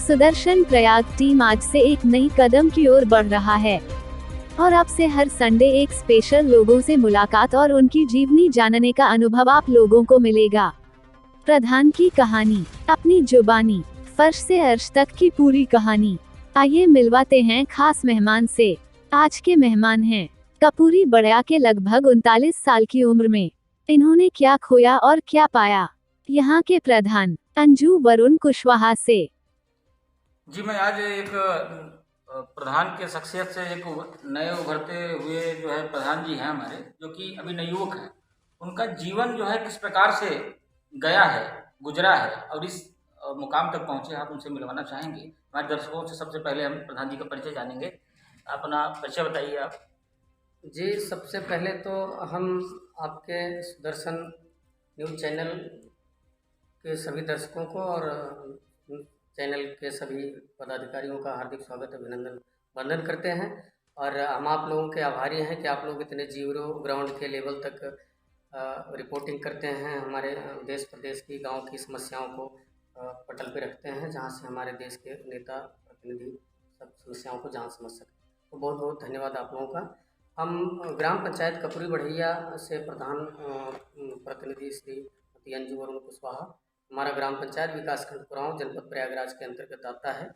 Sudarshan Prayag team आज से एक नई कदम की ओर बढ़ रहा है और अब से हर संडे एक स्पेशल लोगों से मुलाकात और उनकी जीवनी जानने का अनुभव आप लोगों को मिलेगा। प्रधान की कहानी, अपनी जुबानी, फर्श से अर्श तक की पूरी कहानी। आइए मिलवाते हैं खास मेहमान से। आज के मेहमान हैं कपूरी बड़या के लगभग 39 साल की उम्र में इन्होंने क्या खोया और क्या पाया। यहाँ के प्रधान अंजू वरुण कुशवाहा से। जी, मैं आज एक प्रधान के शख्सियत से एक नए उभरते हुए जो है प्रधान जी हैं हमारे, जो कि अभी नवयुवक हैं। उनका जीवन जो है किस प्रकार से गया है, गुजरा है और इस मुकाम तक पहुँचे, आप उनसे मिलवाना चाहेंगे। हमारे दर्शकों से सबसे पहले हम प्रधान जी का परिचय जानेंगे। अपना परिचय बताइए आप। जी, सबसे पहले तो हम आपके सुदर्शन न्यूज़ चैनल के सभी दर्शकों को और चैनल के सभी पदाधिकारियों का हार्दिक स्वागत अभिनंदन वंदन करते हैं। और हम आप लोगों के आभारी हैं कि आप लोग इतने जीरो ग्राउंड के लेवल तक रिपोर्टिंग करते हैं, हमारे देश प्रदेश की गांव की समस्याओं को पटल पे रखते हैं, जहां से हमारे देश के नेता प्रतिनिधि सब समस्याओं को जान समझ सकें। तो बहुत बहुत धन्यवाद आप लोगों का। हम ग्राम पंचायत कपूरी बढ़ैया से प्रधान प्रतिनिधि श्री अंजू वरुण कुशवाहा। हमारा ग्राम पंचायत विकासखंड कुरांव जनपद प्रयागराज के अंतर्गत आता है।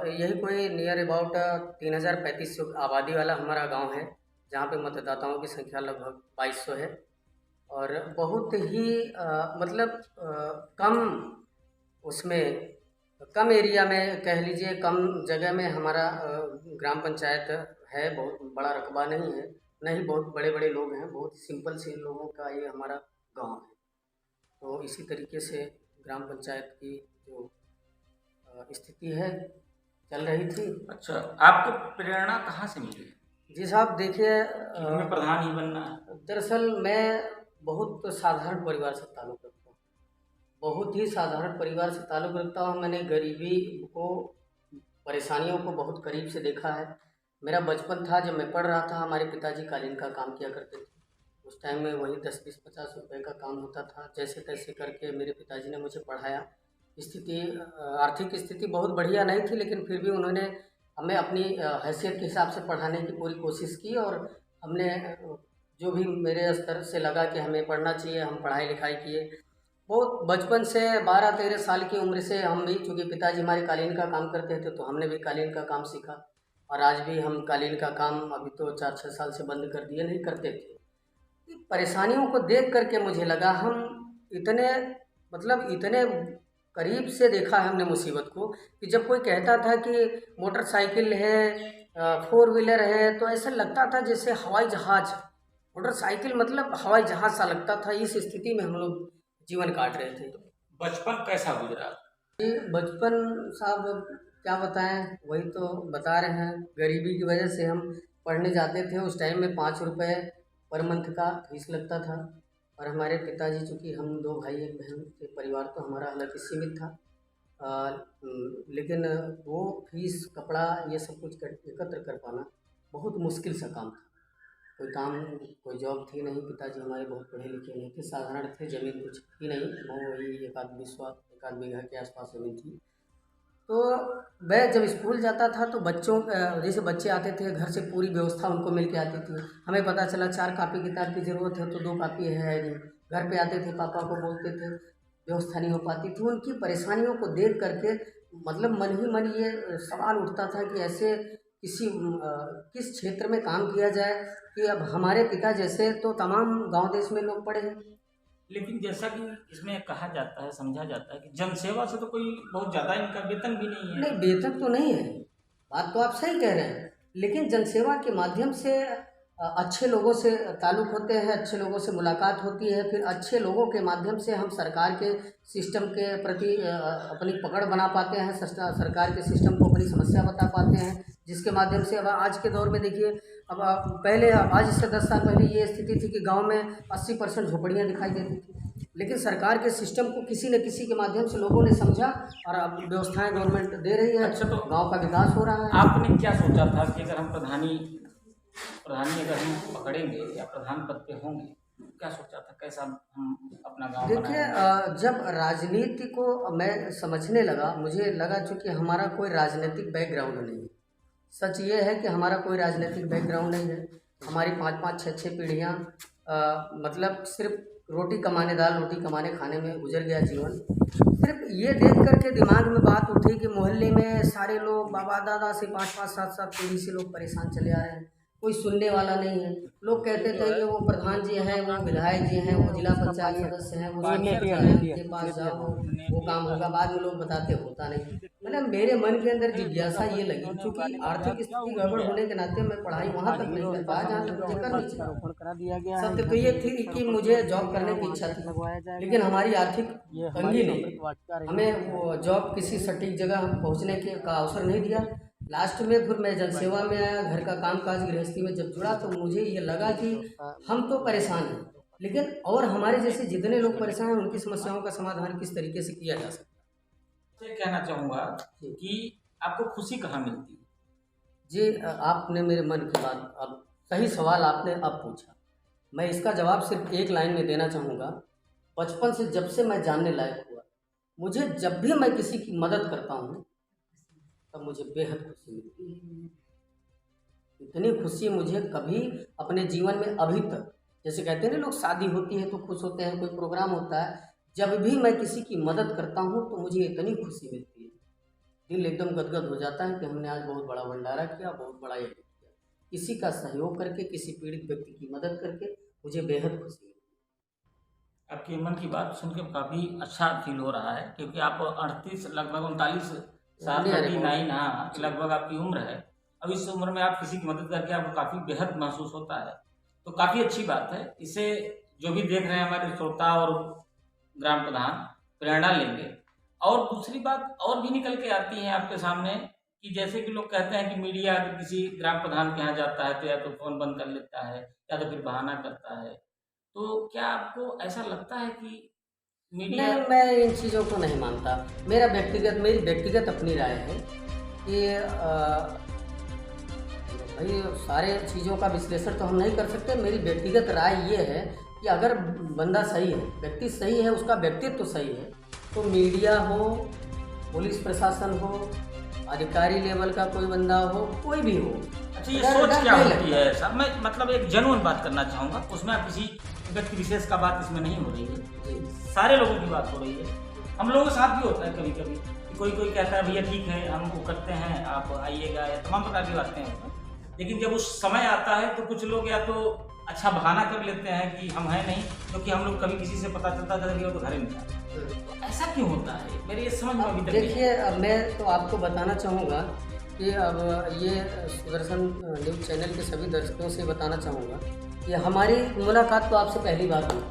यही कोई नियर अबाउट 3035 आबादी वाला हमारा गांव है, जहां पे मतदाताओं की संख्या लगभग 2200 है। और बहुत ही कम उसमें कम एरिया में कह लीजिए, कम जगह में हमारा ग्राम पंचायत है। बहुत बड़ा रकबा नहीं है, नहीं बहुत बड़े बड़े लोग हैं, बहुत सिंपल से लोगों का ये हमारा गांव है। तो इसी तरीके से ग्राम पंचायत की जो स्थिति है चल रही थी। अच्छा, आपको प्रेरणा कहाँ से मिली? जी साहब, देखिए, हमें प्रधान ही बनना है। दरअसल मैं बहुत साधारण परिवार से ताल्लुक़ रखता हूँ, बहुत ही साधारण परिवार से ताल्लुक़ रखता हूँ। मैंने गरीबी को, परेशानियों को बहुत करीब से देखा है। मेरा बचपन था, जब मैं पढ़ रहा था, हमारे पिताजी कालीन का काम किया करते थे। उस टाइम में वही 10-20, 50 रुपये का काम होता था। जैसे तैसे करके मेरे पिताजी ने मुझे पढ़ाया। आर्थिक स्थिति बहुत बढ़िया नहीं थी, लेकिन फिर भी उन्होंने हमें अपनी हैसियत के हिसाब से पढ़ाने की पूरी कोशिश की। और हमने जो भी मेरे स्तर से लगा कि हमें पढ़ना चाहिए, हम पढ़ाई लिखाई किए। बहुत बचपन से 12-13 साल की उम्र से हम भी, चूँकि पिताजी हमारे कालीन का काम करते थे, तो हमने भी कालीन का काम सीखा। और आज भी हम कालीन का काम, अभी तो 4-6 साल से बंद कर दिए, नहीं करते थे। परेशानियों को देख करके मुझे लगा, हम इतने करीब से देखा है हमने मुसीबत को, कि जब कोई कहता था कि मोटरसाइकिल है, 4 व्हीलर है, तो ऐसा लगता था जैसे हवाई जहाज़। मोटरसाइकिल मतलब हवाई जहाज़ सा लगता था। इस स्थिति में हम लोग जीवन काट रहे थे। बचपन कैसा गुजरा? जी, बचपन साहब अब क्या बताएं, वही तो बता रहे हैं। गरीबी की वजह से हम पढ़ने जाते थे। उस टाइम में 5 रुपये पर मंथ का फीस लगता था। और हमारे पिताजी, चूँकि हम 2 भाई 1 बहन के परिवार, तो हमारा हालांकि सीमित था, लेकिन वो फीस, कपड़ा, ये सब कुछ एकत्र कर पाना बहुत मुश्किल सा काम था। कोई जॉब थी नहीं। पिताजी हमारे बहुत पढ़े लिखे नहीं थे, साधारण थे। ज़मीन कुछ थी नहीं, वो वही 1-आध बीघा के आसपास ज़मीन थी। तो मैं जब स्कूल जाता था तो जैसे बच्चे आते थे, घर से पूरी व्यवस्था उनको मिल के आती थी। हमें पता चला 4 कापी किताब की ज़रूरत है, तो 2 कापी है नहीं। घर पे आते थे, पापा को बोलते थे, व्यवस्था नहीं हो पाती थी। उनकी परेशानियों को देख करके मन ही मन ये सवाल उठता था कि ऐसे किस क्षेत्र में काम किया जाए कि अब हमारे पिता जैसे तो तमाम गाँव देश में लोग पढ़े हैं। लेकिन जैसा कि इसमें कहा जाता है, समझा जाता है कि जनसेवा से तो कोई बहुत ज़्यादा इनका वेतन भी नहीं है। नहीं, वेतन तो नहीं है, बात तो आप सही कह रहे हैं। लेकिन जनसेवा के माध्यम से अच्छे लोगों से ताल्लुक़ होते हैं, अच्छे लोगों से मुलाकात होती है। फिर अच्छे लोगों के माध्यम से हम सरकार के सिस्टम के प्रति अपनी पकड़ बना पाते हैं, सरकार के सिस्टम को अपनी समस्या बता पाते हैं, जिसके माध्यम से अब आज के दौर में देखिए, आज से 10 साल पहले ये स्थिति थी कि गांव में 80% झोपड़ियाँ दिखाई देती थी। लेकिन सरकार के सिस्टम को किसी न किसी के माध्यम से लोगों ने समझा और अब व्यवस्थाएं गवर्नमेंट दे रही है। अच्छा, तो गांव का विकास हो रहा है। आपने क्या सोचा था कि अगर हम प्रधानी अगर हम पकड़ेंगे या प्रधान पद पे होंगे, क्या सोचा था, कैसा हम अपने अपना गांव देखिए, बनाया। जब राजनीति को मैं समझने लगा, मुझे लगा चूँकि हमारा कोई राजनीतिक बैकग्राउंड नहीं है। सच ये है कि हमारा कोई राजनीतिक बैकग्राउंड नहीं है। हमारी 5-5, 6-6 पीढ़ियाँ मतलब सिर्फ रोटी कमाने, दाल रोटी कमाने खाने में गुजर गया जीवन। सिर्फ ये देख कर के दिमाग में बात उठी कि मोहल्ले में सारे लोग बाबा दादा से 5-5, 7-7 पीढ़ी से लोग परेशान चले आ रहे हैं, कोई सुनने वाला नहीं है। लोग कहते थे कि वो प्रधान जी हैं, वो विधायक जी हैं, वो जिला पंचायत सदस्य हैं, वो सरपंच हैं, उनके पास जाओ वो काम होगा। बाद में लोग बताते होता नहीं। मतलब मेरे मन के अंदर जिज्ञासा ये लगी, क्योंकि आर्थिक स्थिति गड़बड़ होने के नाते मैं पढ़ाई वहाँ तक नहीं कर पाया जहाँ तक मुझे करनी चाहिए। सत्य तो ये थी कि मुझे जॉब करने की इच्छा थी, लेकिन हमारी आर्थिक तंगी ने हमें वो जॉब किसी सटीक जगह हम पहुँचने के का अवसर नहीं दिया। लास्ट में फिर मैं जनसेवा में आया, घर का कामकाज गृहस्थी में जब जुड़ा तो मुझे ये लगा कि हम तो परेशान हैं, लेकिन और हमारे जैसे जितने लोग परेशान हैं उनकी समस्याओं का समाधान किस तरीके से किया जा सकता ये कहना चाहूँगा कि आपको खुशी कहाँ मिलती है? है। जी, आपने मेरे मन की बात, अब सही सवाल आपने अब पूछा। मैं इसका जवाब सिर्फ एक लाइन में देना चाहूँगा। बचपन से जब से मैं जानने लायक हुआ, मुझे जब भी मैं किसी की मदद करता हूँ तब मुझे बेहद खुशी मिलती है। इतनी खुशी मुझे कभी अपने जीवन में अभी तक, जैसे कहते हैं ना लोग शादी होती है तो खुश होते हैं, कोई प्रोग्राम होता है, जब भी मैं किसी की मदद करता हूँ तो मुझे इतनी खुशी मिलती है, दिल एकदम गदगद हो जाता है कि हमने आज बहुत बड़ा भंडारा किया, बहुत बड़ा यज्ञ किया। किसी का सहयोग करके, किसी पीड़ित व्यक्ति की मदद करके मुझे बेहद खुशी मिलती है। आपके मन की बात सुन के काफ़ी अच्छा फील हो रहा है, क्योंकि आप 38 लगभग 39 साल 39 हाँ लगभग आपकी उम्र है। अब इस उम्र में आप किसी की मदद करके आपको काफ़ी बेहद महसूस होता है, तो काफ़ी अच्छी बात है। इसे जो भी देख रहे हैं हमारे श्रोता और ग्राम प्रधान प्रेरणा लेंगे। और दूसरी बात और भी निकल के आती है आपके सामने कि जैसे कि लोग कहते हैं कि मीडिया अगर किसी ग्राम प्रधान के यहाँ जाता है तो या तो फ़ोन बंद कर लेता है या तो फिर बहाना करता है, तो क्या आपको ऐसा लगता है कि मीडिया? नहीं, मैं इन चीज़ों को नहीं मानता। मेरी व्यक्तिगत अपनी राय है कि भाई सारे चीज़ों का विश्लेषण तो हम नहीं कर सकते। मेरी व्यक्तिगत राय ये है कि अगर बंदा सही है, व्यक्ति सही है, उसका व्यक्तित्व तो सही है, तो मीडिया हो, पुलिस प्रशासन हो, अधिकारी लेवल का कोई बंदा हो, कोई भी हो। अच्छा, ये सोच क्या होती है ऐसा? मैं मतलब एक जेन्युइन बात करना चाहूँगा, उसमें आप किसी व्यक्ति विशेष का बात इसमें नहीं हो रही है, सारे लोगों की बात हो रही है। हम लोगों के साथ भी होता है कभी कभी, कोई कोई कहता है भैया ठीक है हम वो करते हैं आप आइएगा, या तमाम प्रकार की बातें हैं। लेकिन जब उस समय आता है तो कुछ लोग या तो अच्छा बहाना कर लेते हैं कि हम हैं नहीं, क्योंकि हम लोग कभी किसी से पता चलता था कि वो तो घर में था। तो ऐसा क्यों होता है, मेरे ये समझ में अभी तक नहीं। देखिए, मैं तो आपको बताना चाहूँगा कि अब ये सुदर्शन न्यूज़ चैनल के सभी दर्शकों से बताना चाहूँगा कि हमारी मुलाकात तो आपसे पहली बार हुई,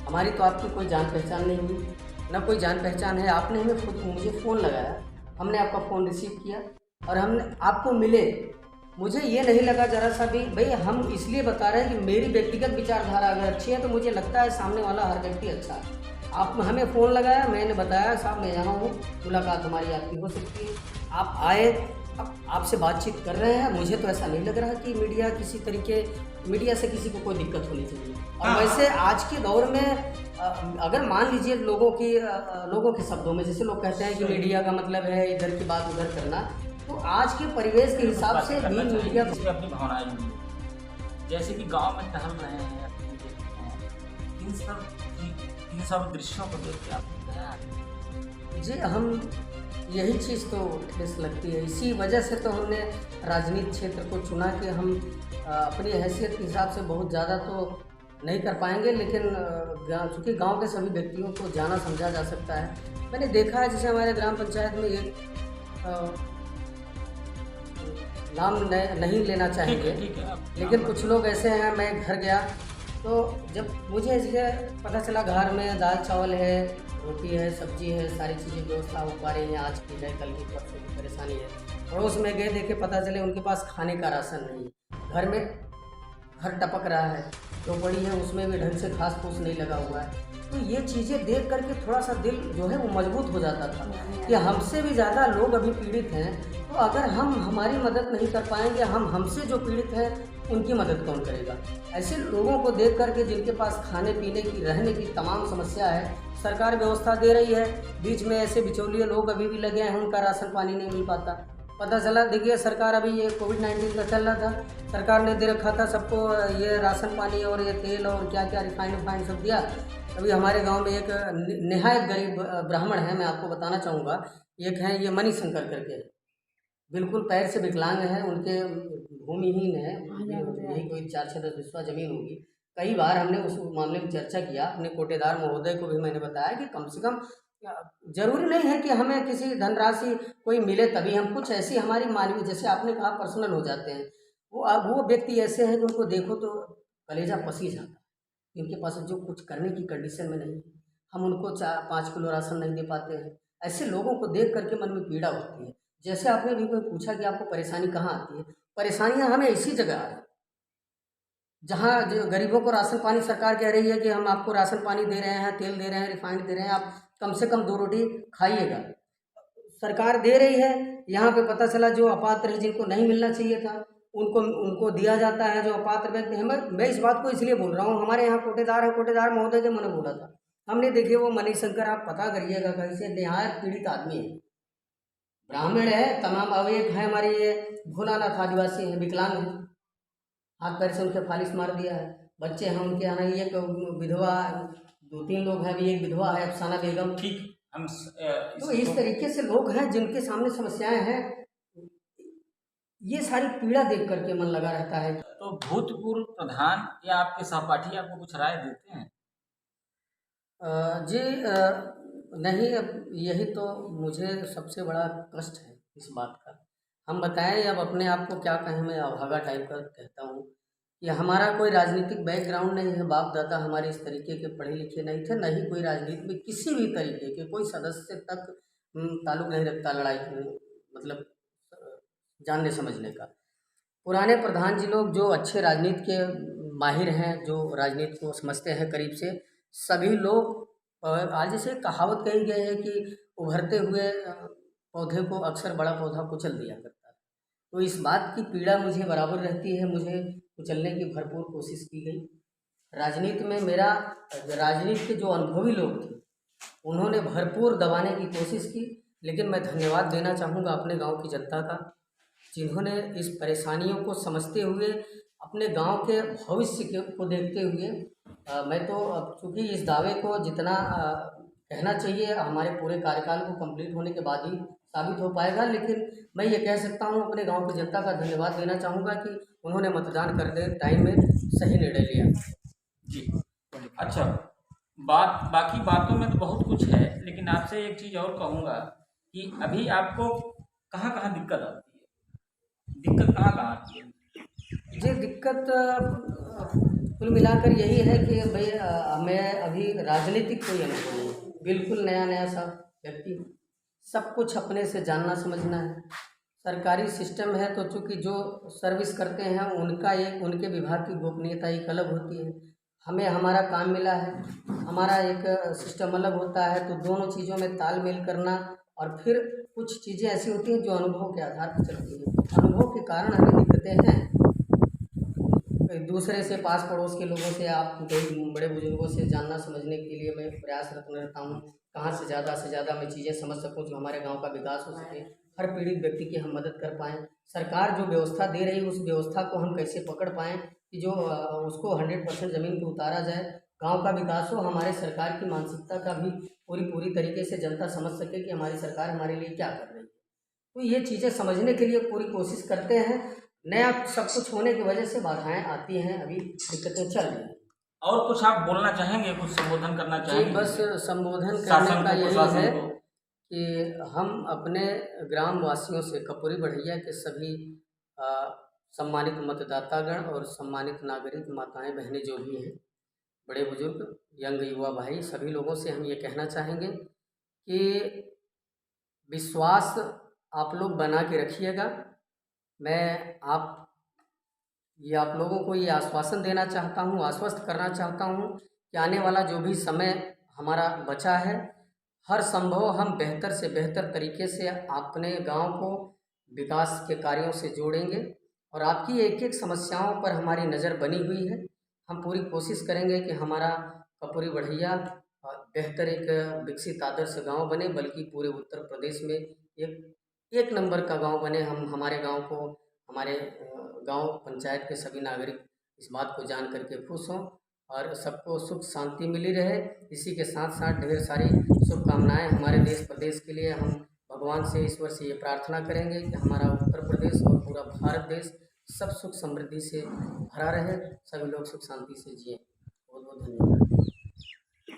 हमारी तो आपकी कोई जान पहचान नहीं हुई, ना कोई जान पहचान है। आपने मुझे फ़ोन लगाया, हमने आपका फ़ोन रिसीव किया और हमने आपको मिले। मुझे ये नहीं लगा ज़रा सा भी, भाई हम इसलिए बता रहे हैं कि मेरी व्यक्तिगत विचारधारा अगर अच्छी है तो मुझे लगता है सामने वाला हर व्यक्ति अच्छा है। आप हमें फ़ोन लगाया, मैंने बताया साहब मैं यहाँ हूँ, मुलाकात हमारी आपकी हो सकती है। आप आए, आपसे बातचीत कर रहे हैं। मुझे तो ऐसा नहीं लग रहा कि मीडिया से किसी को कोई दिक्कत होनी चाहिए। और वैसे आज के दौर में अगर मान लीजिए लोगों के शब्दों में, जैसे लोग कहते हैं कि मीडिया का मतलब है इधर की बात उधर करना, तो आज के परिवेश के हिसाब से भी मीडिया अपनी भावनाएं जुड़ी है। जैसे कि गांव में टहल रहे हैं, इन सब दृश्यों को देख के आपको जी हम यही चीज़ तो ठेस लगती है। इसी वजह से तो हमने राजनीति क्षेत्र को चुना कि हम अपनी हैसियत के हिसाब से बहुत ज़्यादा तो नहीं कर पाएंगे, लेकिन चूँकि गांव के सभी व्यक्तियों को जाना समझा जा सकता है। मैंने देखा है जैसे हमारे ग्राम पंचायत में एक नाम नहीं लेना चाहेंगे, लेकिन कुछ लोग ऐसे हैं। मैं घर गया तो जब मुझे ऐसे पता चला घर में दाल चावल है, रोटी है, सब्जी है, सारी चीज़ें व्यवस्था हो पा रही हैं, आज की है कल की परसों की परेशानी है। पड़ोस में गए, देखे पता चले उनके पास खाने का राशन नहीं, घर में घर टपक रहा है, जो बड़ी है उसमें भी ढंग से घास फूस नहीं लगा हुआ है। तो ये चीज़ें देख करके थोड़ा सा दिल जो है वो मजबूत हो जाता था कि हमसे भी ज़्यादा लोग अभी पीड़ित हैं। तो अगर हम हमारी मदद नहीं कर पाएंगे, हमसे जो पीड़ित हैं उनकी मदद कौन करेगा? ऐसे लोगों को देख कर के जिनके पास खाने पीने की, रहने की तमाम समस्या है, सरकार व्यवस्था दे रही है, बीच में ऐसे बिचौलिए लोग अभी भी लगे हैं, उनका राशन पानी नहीं मिल पाता। पता चला, देखिए सरकार अभी ये कोविड-19 का चल रहा था, सरकार ने दे रखा था सबको ये राशन पानी और ये तेल और क्या-क्या रिफाइंड सब दिया। अभी हमारे गांव में एक निहायत गरीब ब्राह्मण है, मैं आपको बताना चाहूँगा, एक हैं ये मणिशंकर करके, बिल्कुल पैर से विकलांग हैं, उनके भूमिहीन है, यही कोई 4-6-10 बिस्वा ज़मीन होगी। कई बार हमने उस मामले में चर्चा किया, अपने कोटेदार महोदय को भी मैंने बताया कि कम से कम ज़रूरी नहीं है कि हमें किसी धनराशि कोई मिले तभी हम, कुछ ऐसी हमारी मानवीय, जैसे आपने कहा पर्सनल हो जाते हैं, वो व्यक्ति ऐसे हैं जो उनको देखो तो कलेजा पसीज जाता है, उनके पास जो कुछ करने की कंडीशन में नहीं है, हम उनको 4-5 किलो राशन नहीं दे पाते हैं। ऐसे लोगों को देख करके मन में पीड़ा होती है। जैसे आपने भी कोई पूछा कि आपको परेशानी कहाँ आती है, परेशानियाँ हमें इसी जगह आ रही, जहाँ जो गरीबों को राशन पानी सरकार कह रही है कि हम आपको राशन पानी दे रहे हैं, तेल दे रहे हैं, रिफाइंड दे रहे हैं, आप कम से कम 2 रोटी खाइएगा, सरकार दे रही है। यहाँ पे पता चला जो अपात्र है, जिनको नहीं मिलना चाहिए था, उनको दिया जाता है, जो अपात्र व्यक्ति हैं। मैं इस बात को इसलिए बोल रहा हूँ, हमारे यहाँ कोटेदार है, कोटेदार महोदय के मैंने बोला था, हमने देखिए वो मणिशंकर, आप पता करिएगा कहीं से, निहायत पीड़ित आदमी है, ब्राह्मण है, तमाम अवयव है, हमारे ये भोलानाथ आदिवासी हैं, विकलांग हैं, हाथ पैर से उनके फालिश मार दिया है, बच्चे हैं उनके यहाँ, एक विधवा, 2-3 लोग हैं, अभी एक विधवा है अफसाना बेगम। ठीक, हम तो इस तरीके से लोग हैं जिनके सामने समस्याएं हैं, ये सारी पीड़ा देख करके मन लगा रहता है। तो भूतपूर्व प्रधान या आपके सहपाठी आपको कुछ राय देते हैं? जी नहीं, अब यही तो मुझे सबसे बड़ा कष्ट है इस बात का। हम बताएं, अब अपने आप को क्या कहें, मैं अभागा टाइप का कहता हूँ कि हमारा कोई राजनीतिक बैकग्राउंड नहीं है, बाप दादा हमारे इस तरीके के पढ़े लिखे नहीं थे, न ही कोई राजनीति में किसी भी तरीके के कोई सदस्य तक ताल्लुक नहीं रखता लड़ाई में, मतलब जानने समझने का। पुराने प्रधान जी लोग जो अच्छे राजनीति के माहिर हैं, जो राजनीति को समझते हैं करीब से, सभी लोग, आज जैसे कहावत कही गई है कि उभरते हुए पौधे को अक्सर बड़ा पौधा कुचल दिया करता है। तो इस बात की पीड़ा मुझे बराबर रहती है, मुझे कुचलने की भरपूर कोशिश की गई। राजनीति में मेरा, राजनीति के जो अनुभवी लोग थे उन्होंने भरपूर दबाने की कोशिश की, लेकिन मैं धन्यवाद देना चाहूँगा अपने गांव की जनता का, जिन्होंने इस परेशानियों को समझते हुए, अपने गांव के भविष्य को देखते हुए, मैं तो अब चूँकि इस दावे को जितना कहना चाहिए हमारे पूरे कार्यकाल को कंप्लीट होने के बाद ही साबित हो पाएगा, लेकिन मैं ये कह सकता हूँ, अपने गांव की जनता का धन्यवाद देना चाहूँगा कि उन्होंने मतदान करने टाइम में सही निर्णय लिया। जी, अच्छा, बाकी बातों में तो बहुत कुछ है, लेकिन आपसे एक चीज़ और कहूँगा कि अभी आपको कहाँ कहाँ दिक्कत आती है? दिक्कत कहाँ कहाँ आती है? जी, दिक्कत कुल मिलाकर यही है कि भाई मैं अभी राजनीतिक कोई अनुभव नहीं, बिल्कुल नया सा व्यक्ति, सब कुछ अपने से जानना समझना है। सरकारी सिस्टम है तो चूँकि जो सर्विस करते हैं उनका एक, उनके विभाग की गोपनीयता एक अलग होती है, हमें हमारा काम मिला है, हमारा एक सिस्टम अलग होता है, तो दोनों चीज़ों में तालमेल करना, और फिर कुछ चीज़ें ऐसी होती हैं जो अनुभव के आधार पर चलती हैं। अनुभव के कारण हमें दिक्कतें हैं, दूसरे से, पास पड़ोस के लोगों से, आप कई बड़े बुजुर्गों से जानना समझने के लिए मैं प्रयासरत रहता हूँ, कहाँ से ज़्यादा मैं चीज़ें समझ सकूँ जो हमारे गांव का विकास हो सके, हर पीड़ित व्यक्ति की हम मदद कर पाएँ। सरकार जो व्यवस्था दे रही है उस व्यवस्था को हम कैसे पकड़ पाएँ कि जो उसको 100% ज़मीन पर उतारा जाए, गांव का विकास हो, हमारे सरकार की मानसिकता का भी पूरी तरीके से जनता समझ सके कि हमारी सरकार हमारे लिए क्या कर रही है। तो ये चीज़ें समझने के लिए पूरी कोशिश करते हैं। नया सब कुछ होने की वजह से बाधाएं आती हैं, अभी दिक्कतें चल रही हैं। और कुछ आप बोलना चाहेंगे, कुछ संबोधन करना जी, चाहेंगे? बस संबोधन करने का यही है कि हम अपने ग्राम वासियों से, कपूरी बढ़ैया के सभी सम्मानित मतदातागण और सम्मानित नागरिक, माताएं बहनें जो भी हैं, बड़े बुजुर्ग, यंग युवा भाई, सभी लोगों से हम ये कहना चाहेंगे कि विश्वास आप लोग बना के रखिएगा। मैं आप लोगों को ये आश्वासन देना चाहता हूँ, आश्वस्त करना चाहता हूँ कि आने वाला जो भी समय हमारा बचा है, हर संभव हम बेहतर से बेहतर तरीके से अपने गांव को विकास के कार्यों से जोड़ेंगे और आपकी एक एक समस्याओं पर हमारी नज़र बनी हुई है। हम पूरी कोशिश करेंगे कि हमारा कपूरी बढ़ैया बेहतर एक विकसित आदर्श गांव बने, बल्कि पूरे उत्तर प्रदेश में एक नंबर का गांव बने। हम हमारे गांव को, हमारे गांव पंचायत के सभी नागरिक इस बात को जान करके खुश हों और सबको सुख शांति मिली रहे। इसी के साथ साथ ढेर सारी शुभकामनाएं हमारे देश प्रदेश के लिए। हम भगवान से, ईश्वर से ये प्रार्थना करेंगे कि हमारा उत्तर प्रदेश और पूरा भारत देश सब सुख समृद्धि से भरा रहे, सभी लोग सुख शांति से जिए। बहुत बहुत धन्यवाद।